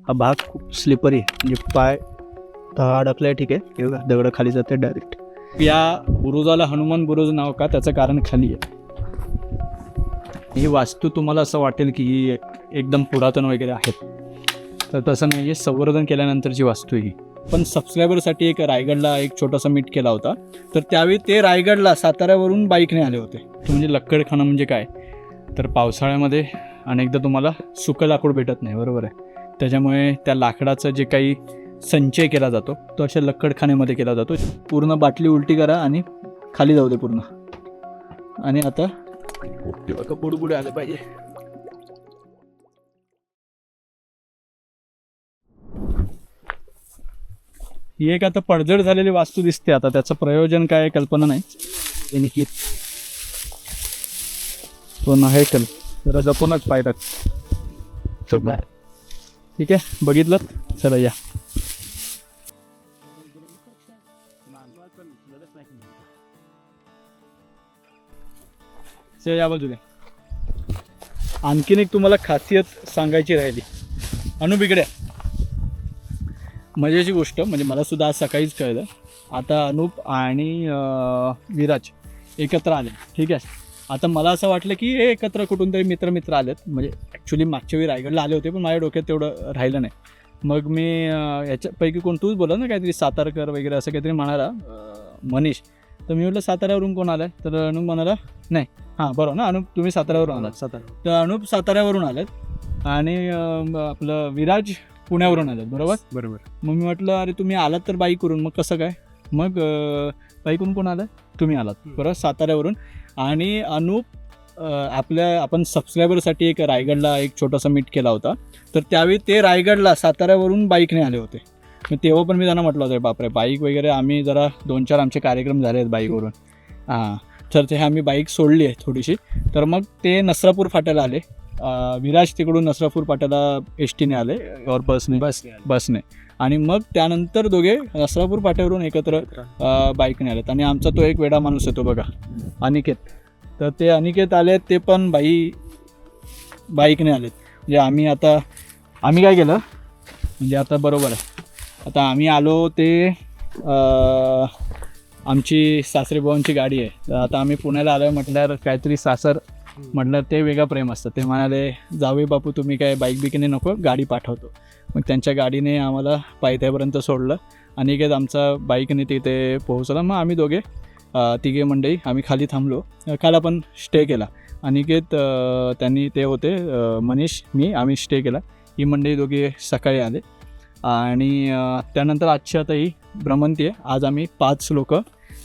हा भाग खूप स्लिपरी आहे, म्हणजे पाय अडकलाय. ठीक आहे, हे बघा दगड खाली जाते डायरेक्ट. या बुरुजाला हनुमान बुरुज नाव का, त्याचं कारण खाली आहे. ही वास्तू तुम्हाला असं वाटेल की ही एकदम पुरातन वगैरे आहेत, तर तसं नाही आहे. संवर्धन केल्यानंतरची वास्तू ही. पण सबस्क्रायबरसाठी एक रायगडला एक छोटासा मीट केला होता, तर त्यावेळी ते रायगडला साताऱ्यावरून बाईकने आले होते. म्हणजे लक्कडखाना म्हणजे काय, तर पावसाळ्यामध्ये अनेकदा तुम्हाला सुकं लाकूड भेटत नाही, बरोबर आहे. त्याच्यामुळे त्या लाकडाचं जे काही संचय केला जातो तो अशा लक्कडखान्यामध्ये केला जातो. पूर्ण बाटली उलटी करा आणि खाली जाऊ दे पूर्ण. आणि आता पुढे आले पाहिजे. ही एक आता पडझड झालेली वास्तू दिसते. आता त्याचं प्रयोजन काय कल्पना नाही. तो नाही चल जरा जपूनच पाहिजे. ठीक आहे, बघितलं. चला या. या बाजूला आणखीन एक तुम्हाला खासियत सांगायची राहिली. अनुबिगड्या मजेची गोष्ट, म्हणजे मला सुद्धा आज सकाळीच कळलं. आता अनुप आणि विराज एकत्र आले. ठीक आहे, आता मला असं वाटलं की हे एकत्र कुठून तरी मित्र आलेत. म्हणजे ॲक्च्युली मागच्या वेळी रायगडला आले होते, पण माझ्या डोक्यात तेवढं राहिलं नाही. मग मी याच्यापैकी कोण तूच बोला ना काहीतरी सातारकर वगैरे असं काहीतरी म्हणाला मनीष. तर मी म्हटलं साताऱ्यावरून कोण आलं, तर अनुप म्हणाला नाही. हां बरोबर ना अनुप, तुम्ही साताऱ्यावरून आलात. तर अनुप साताऱ्यावरून आलेत आणि आपलं विराज पुण्यावरून आलेत. बरोबर. मग मी म्हटलं अरे तुम्ही आलात तर बाईकवरून, मग कसं काय. मग बाईकवरून कोण आलं, तुम्ही आलात बरोबर साताऱ्यावरून. आणि अनुप आपण सबस्क्रायबरसाठी एक रायगडला एक छोटासा मीट केला होता, तर त्यावेळी ते रायगडला साताऱ्यावरून बाईकने आले होते. मग तेव्हा पण मी त्यांना म्हटलं होतं बापरे बाईक वगैरे, आम्ही जरा 2-4 आमचे कार्यक्रम झाले आहेत बाईकवरून. हां, तर ते आम्ही बाईक सोडली आहे थोडीशी. तर मग ते नसरापूर फाट्याला आले. विराज तिकडून नसरापूर फाट्याला एसटीने आले और बसने. आणि मग त्यानंतर दोघे नसरापूर फाट्यावरून एकत्र बाईकने आलेत. आणि आमचा तो एक वेडा माणूस येतो बघा अनिकेत, तर ते अनिकेत आलेत, ते पण बाईकने आलेत. म्हणजे आम्ही काय केलं, म्हणजे आता बरोबर आहे. आता आम्ही आलो ते आमची सासरेबुवांची गाडी आहे. तर आता आम्ही पुण्याला आलो म्हटल्यावर काहीतरी सासर म्हटलं ते वेगळं प्रेम असतं. ते म्हणाले जावे बापू तुम्ही काय बाईक बिकीने नको, गाडी पाठवतो. मग त्यांच्या गाडीने आम्हाला पायथ्यापर्यंत सोडलं. अनिकेत आमचा बाईकने तिथे पोहोचला. मग आम्ही दोघे तिघे मंडळी आम्ही खाली थांबलो. काल आपण स्टे केला. अनिकेत त्यांनी ते होते मनीष आम्ही स्टे केला. ही मंडळी दोघे सकाळी आले. आणि त्यानंतर आजची आता ही भ्रमंती आहे. आज आम्ही 5 लोक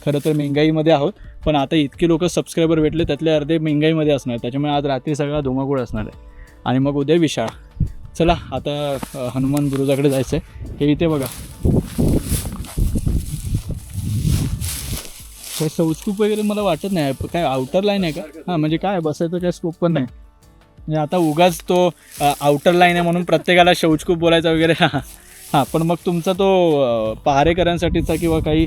खरं तर मेंगाईमध्ये आहोत, पण आता इतके लोक सबस्क्रायबर भेटले त्यातले अर्धे मेंगाईमध्ये असणार. त्याच्यामुळे आज रात्री सगळा धुमाकूळ असणार आहे आणि मग उद्या विशाळ. चला आता हनुमान बुरुजाकडे जायचं आहे. हे इथे बघा हे शौचकूप वगैरे मला वाटत नाही काय आउटर लाईन आहे का. हां म्हणजे काय बसायचं काय स्कोप पण नाही. म्हणजे आता उगाच तो आउटर लाईन आहे म्हणून प्रत्येकाला शौचकूप बोलायचा वगैरे. हां पण मग तुमचा तो पहारेकरांसाठीचा किंवा काही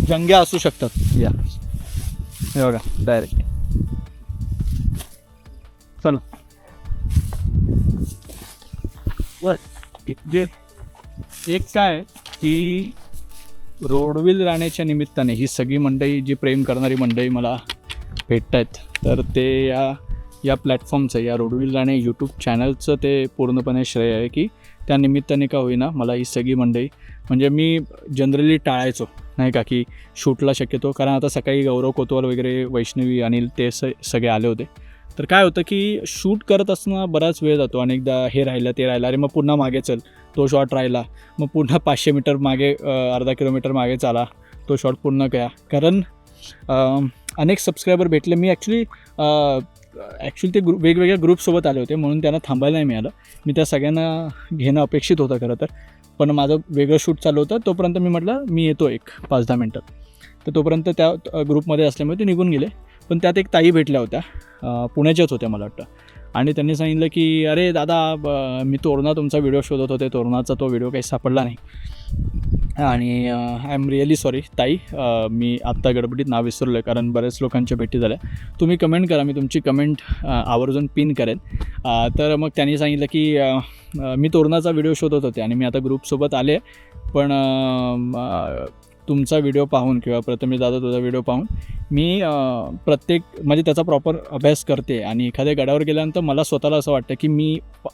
जंग्या असू शकतात. या हे बघा डायरेक्ट. चला एक काय की रोडविल राहण्याच्या निमित्ताने ही सगळी मंडळी जी प्रेम करणारी मंडळी मला भेटत आहेत, तर ते या प्लॅटफॉर्मचं या रोडविल राणे यूट्यूब चॅनलचं ते पूर्णपणे श्रेय आहे की त्या निमित्ताने का होईना मला ही सगळी मंडळी, म्हणजे मी जनरली टाळायचो नाही का की शूटला शक्यतो, कारण आता सकाळी गौरव कोतवाल वगैरे वैष्णवी अनिल ते सगळे आले होते. तर काय होतं की शूट करत असताना बराच वेळ जातो. अनेकदा हे राहिलं ते राहिलं, अरे मग पुन्हा मागे चल, तो शॉट राहिला, मग पुन्हा 500 मीटर मागे अर्धा किलोमीटर मागे चाला, तो शॉट पूर्ण करा. कारण अनेक सबस्क्रायबर भेटले. मी ॲक्च्युली ते वेगवेगळ्या ग्रुपसोबत आले होते म्हणून त्यांना थांबायला नाही मिळालं. मी त्या सगळ्यांना घेणं अपेक्षित होतं खरं तर, पण माझं वेगळं शूट चालू होतं. तोपर्यंत मी म्हटलं मी येतो एक 5-10 मिनटात. तर तोपर्यंत त्या ग्रुपमध्ये असल्यामुळे ते निघून गेले. पण त्यात एक ताई भेटल्या होत्या, पुण्याच्याच होत्या मला वाटतं. आणि त्यांनी सांगितलं की अरे दादा मी तोरणा तुमचा व्हिडिओ शोधत होते, तोरणाचा तो व्हिडिओ काही सापडला नाही. आणि आय एम रिअली सॉरी ताई, मी आत्ता गडबडीत नाव विसरलो आहे कारण बऱ्याच लोकांच्या भेटी झाल्या. तुम्ही कमेंट करा, मी तुमची कमेंट आवर्जून पिन करेन. तर मग त्यांनी सांगितलं की मी तोरणाचा व्हिडिओ शोधत होते आणि मी आता ग्रुपसोबत आले, पण तुमचा व्हिडिओ पाहून किंवा प्रथमेश दादा तुझा व्हिडिओ पाहून मी प्रत्येक म्हणजे त्याचा प्रॉपर अभ्यास करते आणि एखाद्या गडावर गेल्यानंतर मला स्वतःला असं वाटतं की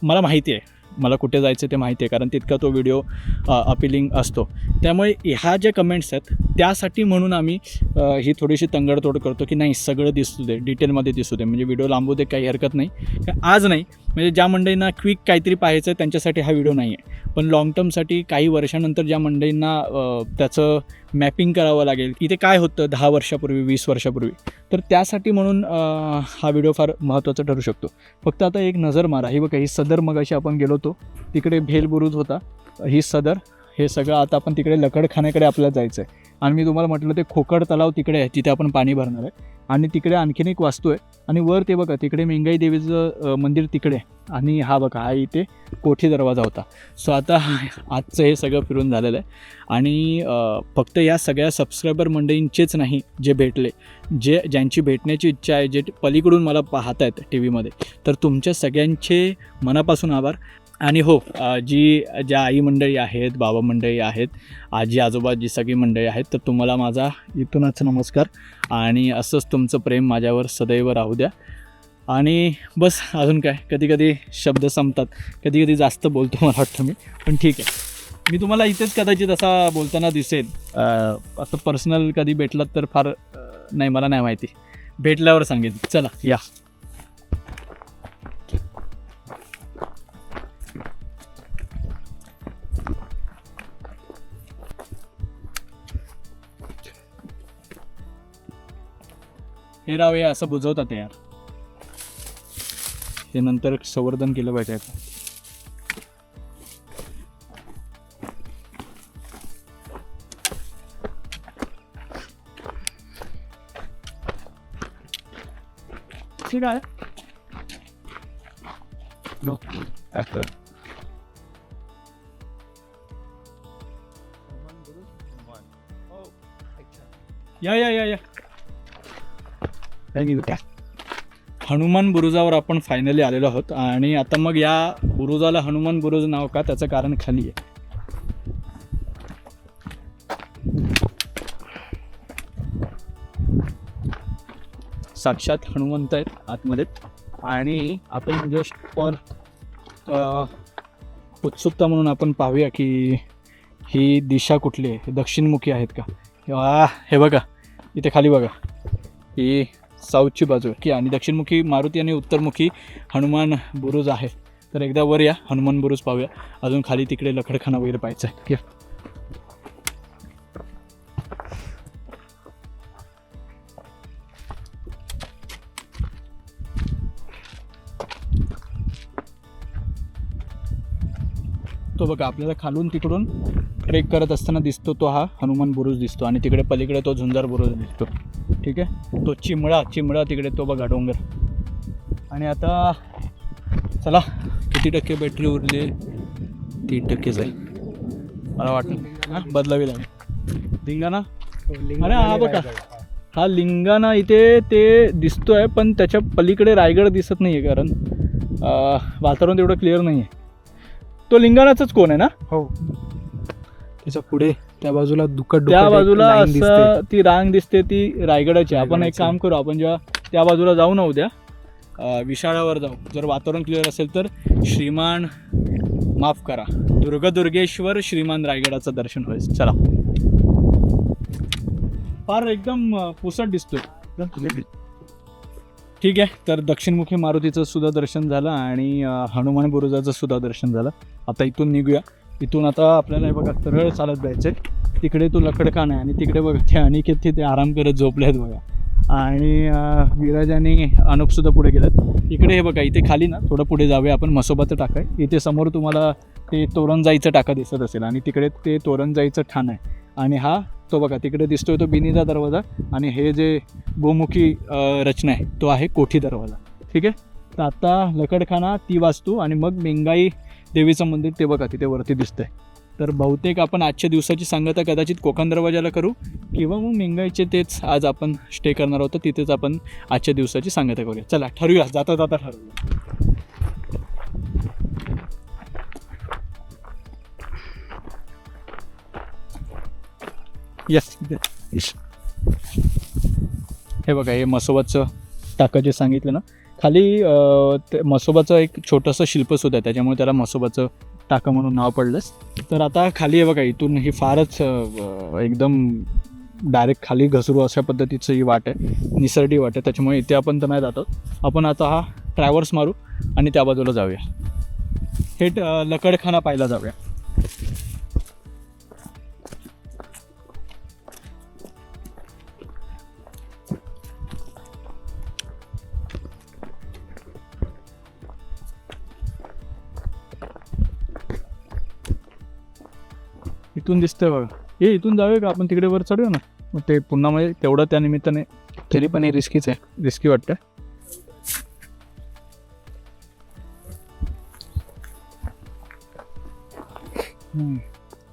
मला माहिती आहे मला कुठे जायचं ते माहिती आहे, कारण तितका तो व्हिडिओ अपिलिंग असतो. त्यामुळे ह्या ज्या कमेंट्स आहेत त्यासाठी म्हणून आम्ही ही थोडीशी तंगडतोड करतो की नाही सगळं दिसू दे, डिटेलमध्ये दिसू दे, म्हणजे व्हिडिओ लांबू दे, काही हरकत नाही. आज नाही म्हणजे ज्या मंडळींना क्विक काहीतरी पाहायचं आहे त्यांच्यासाठी हा व्हिडिओ नाही आहे, पण लाँग टर्मसाठी काही वर्षानंतर ज्या मंडळींना त्याचं मॅपिंग करावं लागेल की ते काय होतं 10 वर्षापूर्वी 20 वर्षापूर्वी, तर त्यासाठी म्हणून हा व्हिडिओ फार महत्त्वाचा ठरू शकतो. फक्त आता एक नजर मारा, ही बघा ही सदर मगाशी आपण गेलो होतो तिकडे भेल बुरुज होता, ही सदर, हे सगळं आता आपण तिकडे लकडखान्याकडे आपल्याला जायचं आहे. आणि मी तुम्हाला म्हटलं ते खोकड तलाव तिकडे आहे, तिथे आपण पाणी भरणार आहे. आणि तिकडे आणखीन एक वास्तू आहे आणि वर ते बघा तिकडे मेंगाई देवीचं मंदिर तिकडे, आणि हा बघा हा इथे कोठी दरवाजा होता. सो आता आजचं हे सगळं फिरून झालेलं आहे. आणि फक्त या सगळ्या सबस्क्रायबर मंडळींचेच नाही जे भेटले, ज्यांची भेटण्याची इच्छा आहे, जे पलीकडून मला पाहत आहेत टी व्हीमध्ये, तर तुमच्या सगळ्यांचे मनापासून आभार. आणि हो, ज्या आई मंडळी आहेत, बाबा मंडळी आहेत, आजी आजोबा जी सगळी मंडळी आहेत, तर तुम्हाला माझा इथूनच नमस्कार. आणि असंच तुमचं प्रेम माझ्यावर सदैव राहू द्या. आणि बस अजून काय, कधी कधी शब्द संपतात, कधी कधी जास्त बोलतो मला वाटतं मी, पण ठीक आहे. मी तुम्हाला इथेच कदाचित असा बोलताना दिसेल, असं पर्सनल कधी भेटलात तर फार नाही, मला नाही माहिती, भेटल्यावर सांगेन. चला या. हे राव हे असं बुजवतात यार, हे नंतर संवर्धन केलं पाहिजे. ठीक आहे. या या या या हनुमान बुरुजावर आपण फायनली आलेलो आहोत. आणि आता मग या बुरुजाला हनुमान बुरुज नाव का, त्याचं कारण खाली आहे. साक्षात हनुमंत आहेत आतमध्ये. आणि आपण जस्ट फॉर उत्सुकता म्हणून आपण पाहूया की ही दिशा कुठली आहे, हे दक्षिणमुखी आहेत का. हे बघा इथे खाली बघा, ही साऊथची बाजू आहे की, आणि दक्षिणमुखी मारुती आणि उत्तरमुखी हनुमान बुरुज आहे. तर एकदा वर या, हनुमान बुरुज पाहूया. अजून खाली तिकडे लकडखाना वगैरे पाहायचं आहे की. तो बघा आपल्याला खालून तिकडून ट्रेक करत असताना दिसतो तो हा हनुमान बुरुज दिसतो, आणि तिकडे पलीकडे तो झुंजार बुरुज दिसतो. ठीक आहे, तो चिमळा तिकडे तो बघा डोंगर. आणि आता चला, किती टक्के बॅटरी उरली? 3% जाईल मला वाटतं. हां बदलावी लागेल. लिंगाणा, अरे हा बघा हा लिंगाणा इथे ते दिसतोय, पण त्याच्या पलीकडे रायगड दिसत नाही आहे, कारण वातावरण तेवढं क्लिअर नाही आहे. तो लिंगाणाचाच कोण आहे ना? हो, त्याच्या पुढे त्या बाजूला त्या बाजूला असं ती रांग दिसते, ती रायगडाची. आपण एक काम करू, आपण जेव्हा त्या बाजूला जाऊ ना उद्या, विशाळावर जाऊ, जर वातावरण क्लिअर असेल तर श्रीमान, माफ करा, दुर्गेश्वर श्रीमान रायगडाचं दर्शन होईल. चला, फार एकदम पुसट दिसतोय. ठीक आहे, तर दक्षिणमुखी मारुतीचं सुद्धा दर्शन झालं आणि हनुमान बुरुजाचं सुद्धा दर्शन झालं. आता इथून निघूया. इथून आता आपल्याला हे बघा सरळ चालत जायचं आहे. तिकडे तो लकडखाना आहे आणि तिकडे बघा ते अनिकेत तिथे आराम करत झोपले आहेत बघा. आणि विराज आणि अनुपसुद्धा पुढे गेलात. इकडे हे बघा, इथे खाली ना थोडं पुढे जाऊया आपण, म्हसोबाचं टाका आहे. इथे समोर तुम्हाला ते तोरणजाईचं टाका दिसत असेल, आणि तिकडे ते तोरणजाईचं ठाण आहे. आणि हा तो बघा तिकडे दिसतोय तो बिनीचा दरवाजा, आणि हे जे गोमुखी रचना आहे तो आहे कोठी दरवाजा. ठीक आहे, तर आता लकडखाना, ती वास्तू, आणि मग मेंगाई देवीचं मंदिर ते बघा तिथे वरती दिसतंय. तर बहुतेक आपण आजच्या दिवसाची सांगता कदाचित कोकण दरवाजाला करू किंवा मग मिंगाईचे तेच आज आपण स्टे करणार होतो तिथेच आपण आजच्या दिवसाची सांगता करूया. चला ठरवूया, जाता जाता ठरवूया. यस, हे बघा, हे म्हसोबाचं टाकं जे सांगितलं ना खाली, ते म्हसोबाचं एक छोटंसं शिल्पसुद्धा आहे, त्याच्यामुळे त्याला म्हसोबाचं टाकं म्हणून नाव पडलंच. तर आता खाली आहे बघा, इथून ही फारच एकदम डायरेक्ट खाली घसरू अशा पद्धतीचं ही वाट आहे, निसरडी वाट आहे, त्याच्यामुळे इथे आपण तर नाही जातो. आपण आता हा ट्रॅव्हर्स मारू आणि त्या बाजूला जाऊया, थेट लकडखाना पाहायला जाऊया. इथून दिसतंय बघा, हे इथून जाऊया का आपण, तिकडे वर चढूया ना. मग ते पुन्हा म्हणजे तेवढं त्या निमित्ताने तरी पण हे रिस्कीच आहे, रिस्की वाटतं.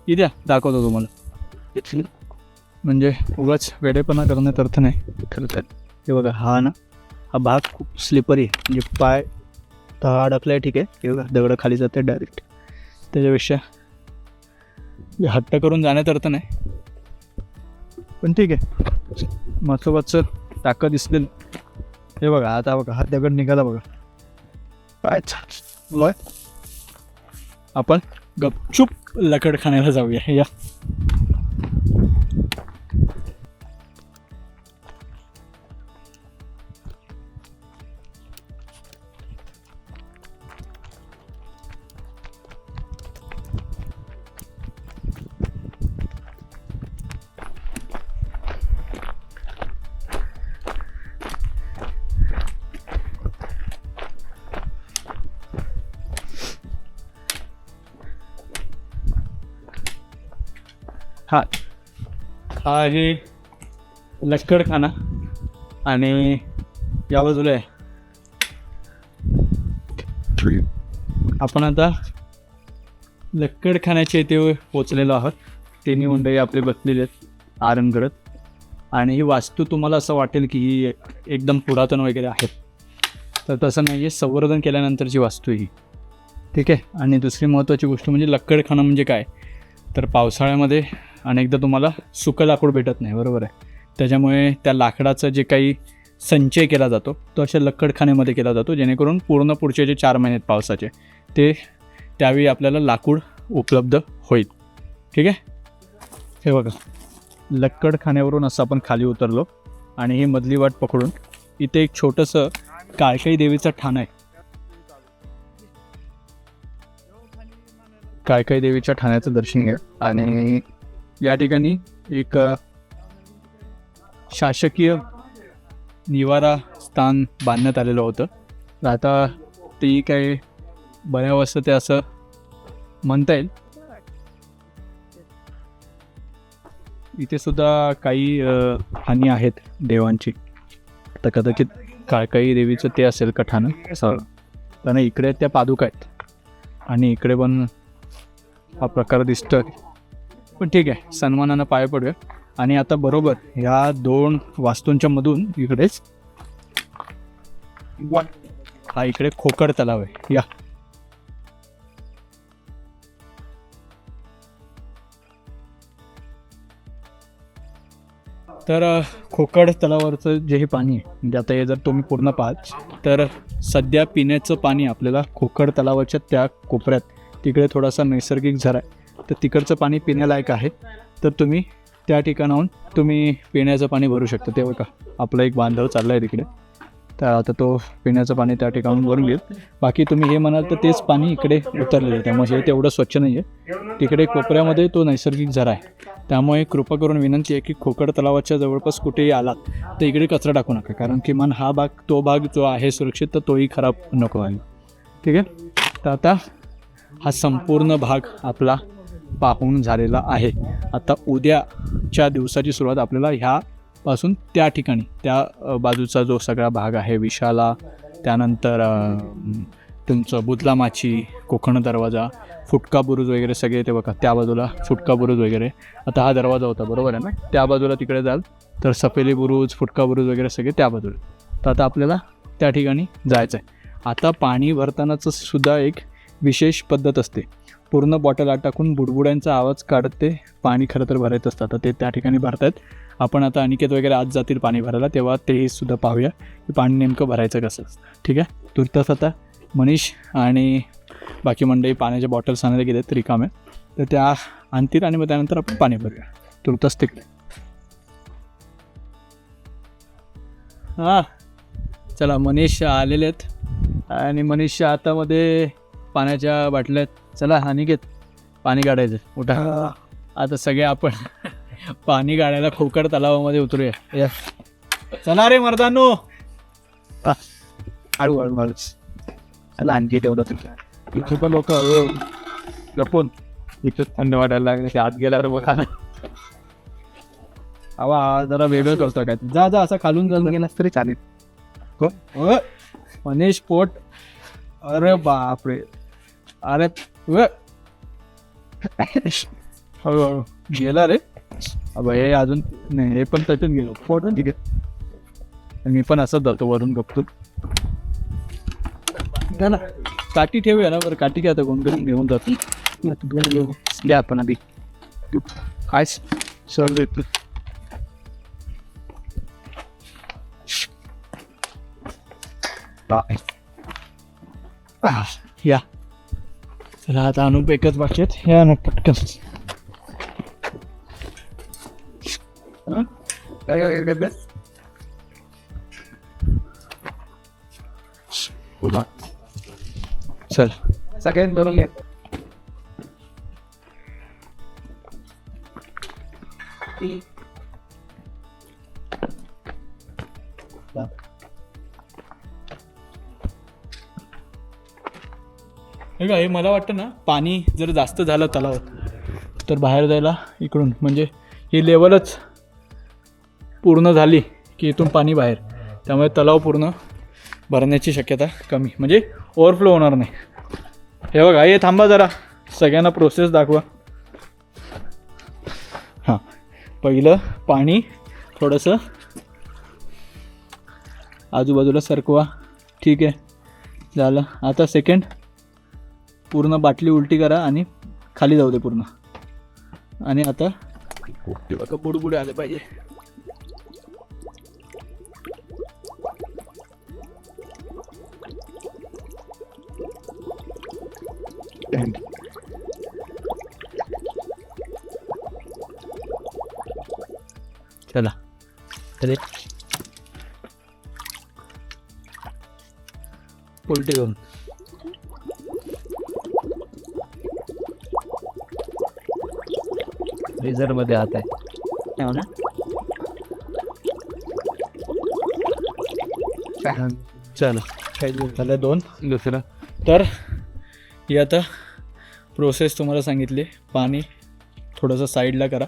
इथे दाखवतो तुम्हाला, म्हणजे उगाच वेडेपणा करण्यात अर्थ नाही. खरं तर हे बघा, हा भाग खूप स्लिपरी आहे, म्हणजे पाय तर अडकलाय, ठीक आहे. हे बघा दगड खाली जाते डायरेक्ट, त्याच्यापेक्षा हट्ट करून जाण्यात अर्थ नाही, पण ठीक आहे. म्हसोबाचं टाकं दिसलेलं, हे बघा. आता बघा हा दगड निघाला बघा, काय छान. आपण गपचूप लकडखान्याला जाऊया. या हा आहे लष्करखाना आणि या बाजूला आहे. आपण आता लष्करखान्याच्या इथे पोचलेलो आहोत. तिन्ही मंडळी आपले बसलेले आहेत आराम करत, आणि ही वास्तू तुम्हाला असं वाटेल की ही एकदम पुरातन वगैरे आहेत, तर तसं नाही आहे. संवर्धन केल्यानंतरची वास्तू ही, ठीक आहे. आणि दुसरी महत्त्वाची गोष्ट म्हणजे लष्करखाना म्हणजे काय, तर पावसाळ्यामध्ये अनेकदा तुम्हाला सुकं लाकूड भेटत नाही, बरोबर आहे. त्याच्यामुळे त्या लाकडाचं जे काही संचय केला जातो तो अशा लकडखान्यामध्ये केला जातो, जेणेकरून पूर्ण पुढचे जे 4 महिने आहेत पावसाचे ते त्यावेळी आपल्याला लाकूड उपलब्ध होईल, ठीक आहे. हे बघा, लकडखान्यावरून असं आपण खाली उतरलो आणि ही मधली वाट पकडून इथे एक छोटंसं काळकाई देवीचं ठाण आहे. काळकाई देवीच्या ठाण्याचं दर्शन घ्या. आणि या ठिकाणी एक शासकीय निवारा स्थान बांधण्यात आलेलं होतं. आता ते काय बऱ्याच ते असं म्हणता येईल. इथे सुद्धा काही हानी आहेत देवांची, तर कदाचित काळकाई देवीचं ते असेल का ठाणं असं. कारण इकडे त्या पादुका आहेत आणि इकडे पण हा प्रकार दिसतोय, पण ठीक आहे, सन्मानानं पाय पडूया. आणि आता बरोबर ह्या 2 वास्तूंच्या मधून इकडेच हा इकडे खोकड तलाव आहे. या तर खोकड तलावावरचं जे हे पाणी आहे, म्हणजे आता हे जर तुम्ही पूर्ण पाहाल तर सध्या पिण्याचं पाणी आपल्याला खोकड तलावाच्या त्या कोपऱ्यात तिकडे थोडासा नैसर्गिक झरा आहे, तर तिकडचं पाणी पिण्यालायक आहे. तर तुम्ही त्या ठिकाणाहून तुम्ही पिण्याचं पाणी भरू शकता. ते बघा आपला एक बांधव चालला आहे तिकडे, तर आता तो पिण्याचं पाणी त्या ठिकाणून भरून घेईल. बाकी तुम्ही हे म्हणाल तर तेच पाणी इकडे उतरलेलं आहे, त्यामुळे हे तेवढं स्वच्छ नाही आहे. तिकडे कोपऱ्यामध्ये तो नैसर्गिक झरा आहे, त्यामुळे कृपा करून विनंती आहे की खोकड तलावाच्या जवळपास कुठेही आलात तर इकडे कचरा टाकू नका, कारण किमान हा भाग, तो भाग जो आहे सुरक्षित, तर तोही खराब नको आहे, ठीक आहे. तर आता हा संपूर्ण भाग आपला पाहून झालेला आहे. आता उद्याच्या दिवसाची सुरुवात आपल्याला ह्यापासून त्या ठिकाणी, त्या बाजूचा जो सगळा भाग आहे विशाला, त्यानंतर तुमचं बुदला माची, कोकण दरवाजा, फुटका बुरुज वगैरे सगळे ते बघा. त्या बाजूला फुटका बुरुज वगैरे. आता हा दरवाजा होता बरोबर आहे ना. त्या बाजूला तिकडे जाल तर सफेली बुरुज, फुटका बुरुज वगैरे सगळे त्या बाजूला. तर आता आपल्याला त्या ठिकाणी जायचं आहे. आता पाणी भरतानाचं सुद्धा एक विशेष पद्धत असते. पूर्ण बॉटल आत टाकून बुडबुड्यांचा आवाज काढत ते पाणी खरं तर भरायचं असतं. तर ते त्या ठिकाणी भरतात. आपण आता अनिकेत वगैरे आज जातील पाणी भरायला, तेव्हा ते सुद्धा पाहूया की पाणी नेमकं भरायचं कसं असतं. ठीक आहे. तुर्तास आता मनीष आणि बाकी मंडळी पाण्याच्या बॉटल्स आणायला गेलेत रिकामे, तर त्या आणतील आणि मग त्यानंतर आपण पाणी भरूया. तुर्तास तिकडे. हां चला, मनीष आलेले आहेत आणि मनीषच्या हातामध्ये पाण्याच्या बाटल्या आहेत. चला अनिकेत पाणी काढायचं, उठा. आता सगळे आपण पाणी काढायला खोकड तलावामध्ये उतरूया. या चला रे मर्दांनो. हळू हळू हळूच. चला आणखी ठेवलं तुला. इथे पण लोक लपून इथं थंड वाटायला लागले ते आत गेल्यावर बघा ना. हवा जरा वेगळं करतो काय. जा जा, असा खालून जाऊन गेलास तरी चालेल. मनीष पोट. अरे बापरे. अरे हळूहळू गेला रे. अब हे अजून नाही, हे पण त्याच्यात गेलो पोट. ठीक आहे. मी पण असंच जातो वरून गपतो. ना काठी ठेवूया ना. बरं काठी काय आता कोण करून घेऊन जातो. द्या आपण आधी काय सर देतो. या चला आता अनुप एकच बाकी आहेत. या ना पटकन. चल सगळ्यांनी धरून घ्या. हे का, हे मला वाटतं ना पाणी जर जास्त झालं तलावात तर बाहेर जायला इकडून, म्हणजे ही लेवलच पूर्ण झाली की इथून पाणी बाहेर. त्यामुळे तलाव पूर्ण भरण्याची शक्यता कमी, म्हणजे ओव्हरफ्लो होणार नाही. हे बघा, हे थांबा जरा, सगळ्यांना प्रोसेस दाखवा. हां, पहिलं पाणी थोडंसं आजूबाजूला सरकवा. ठीक आहे, झालं. आता सेकंड, पूर्ण बाटली उलटी करा आणि खाली जाऊ दे पूर्ण. आणि आता बुडबुडे आले पाहिजे. चला उलटी करून. रिझर्व मध्ये आत आहे हो ना. चला झालं दोन. दुसरं तर ही आता प्रोसेस तुम्हाला सांगितली. पाणी थोडंसं साईडला करा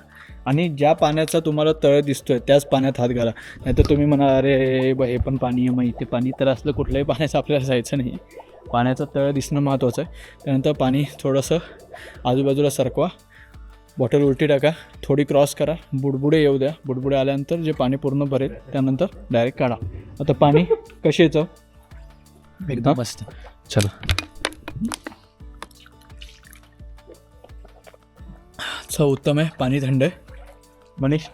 आणि ज्या पाण्याचा तुम्हाला तळ दिसतोय त्याच पाण्यात हात घाला. नाहीतर तुम्ही म्हणा अरे हे पण पाणी आहे, मग इथे पाणी. तर असलं कुठल्याही पाण्याचं आपल्याला जायचं नाही. पाण्याचा तळ दिसणं महत्त्वाचं आहे. त्यानंतर पाणी थोडंसं आजूबाजूला सरकवा, बॉटल उलटी टाका, थोडी क्रॉस करा, बुडबुडे येऊ द्या. बुडबुडे आल्यानंतर जे पाणी पूर्ण भरेल त्यानंतर डायरेक्ट काढा. आता पाणी कशी यायचं एकदम मस्त. चला उत्तम आहे. पाणी थंड आहे. मनीष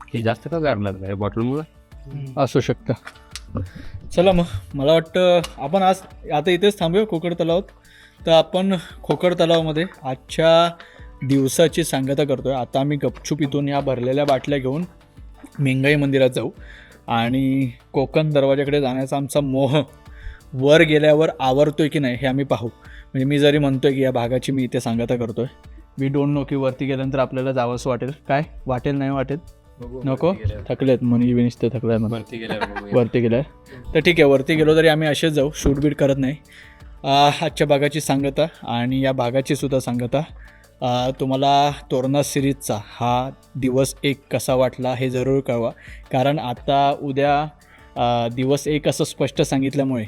हे जास्त का गार लागलं बॉटलमुळे असू शकतं. चला मग मला वाटतं आपण आज आता इथेच थांबूया खोकड तलावात. तर आपण खोकड तलावामध्ये आजच्या दिवसाची सांगता करतोय. आता आम्ही गपचूप इथून या भरलेल्या बाटल्या घेऊन मेंगाई मंदिरात जाऊ आणि कोकण दरवाजाकडे जाण्याचा आमचा मोह वर गेल्यावर आवरतोय की नाही हे आम्ही पाहू. म्हणजे मी जरी म्हणतोय की या भागाची मी इथे सांगता करतोय, वी डोंट नो की वरती गेल्यानंतर आपल्याला जावंसं वाटेल. काय वाटेल नाही वाटेल नको. थकलेत म्हणे विनिश, ते थकलाय मग वरती गेलाय. तर ठीक आहे, वरती गेलो तरी आम्ही असेच जाऊ, शूट बीट करत नाही. आजच्या भागाची सांगता आणि या भागाची सुद्धा सांगता तुम्हाला तोरणा सिरीजचा हा दिवस 1 कसा वाटला हे जरूर कळवा. कारण आता उद्या दिवस 1 असं स्पष्ट सांगितल्यामुळे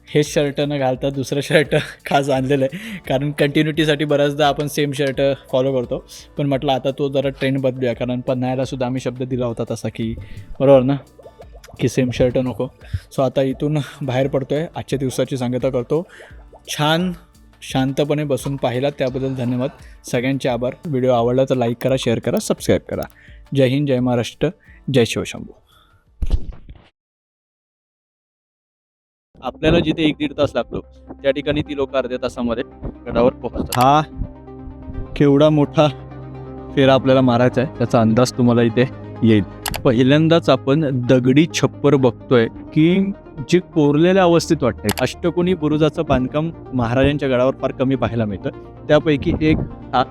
हेच शर्ट न घालता दुसरं शर्ट खास आणलेलं आहे. कारण कंटिन्युटीसाठी बऱ्याचदा आपण सेम शर्ट फॉलो करतो, पण म्हटलं आता तो जरा ट्रेंड बदलूया. कारण पन्हाळ्यालासुद्धा आम्ही शब्द दिला होता तसा की बरोबर ना, की सेम शर्ट नको. सो आता इथून बाहेर पडतो आहे, आजच्या दिवसाची सांगता करतो. छान शांतपणे बसून पाहिला त्याबद्दल धन्यवाद. सगळ्यांचे आभार. व्हिडिओ आवडला तर लाईक करा, शेअर करा, सबस्क्राईब करा. जय हिंद, जय महाराष्ट्र, जय शिवशंभू. आपल्याला जिथे 1-1.5 तास लागतो त्या ठिकाणी ती लोक अर्ध्या तासामध्ये गडावर पोहोचतात. हा केवढा मोठा फेरा आपल्याला मारायचा आहे त्याचा अंदाज तुम्हाला इथे येईल. पहिल्यांदाच आपण दगडी छप्पर बघतोय की जी कोरलेल्या अवस्थेत वाटते. अष्टकोनी बुरुजाचं बांधकाम महाराजांच्या गडावर फार कमी पाहायला मिळतं. त्यापैकी एक हा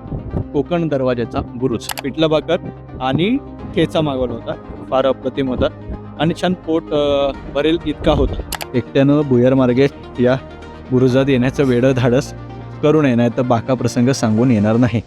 कोकण दरवाजाचा बुरुज. पिठलं भाकर आणि ठेचा मागवला होता, फार अप्रतिम होता आणि छान पोट भरेल इतका होता. एकट्यानं भुयार मार्गे या बुरुजात येण्याचं वेडं धाडस करू नये, नाही तर बाका प्रसंग सांगून येणार नाही.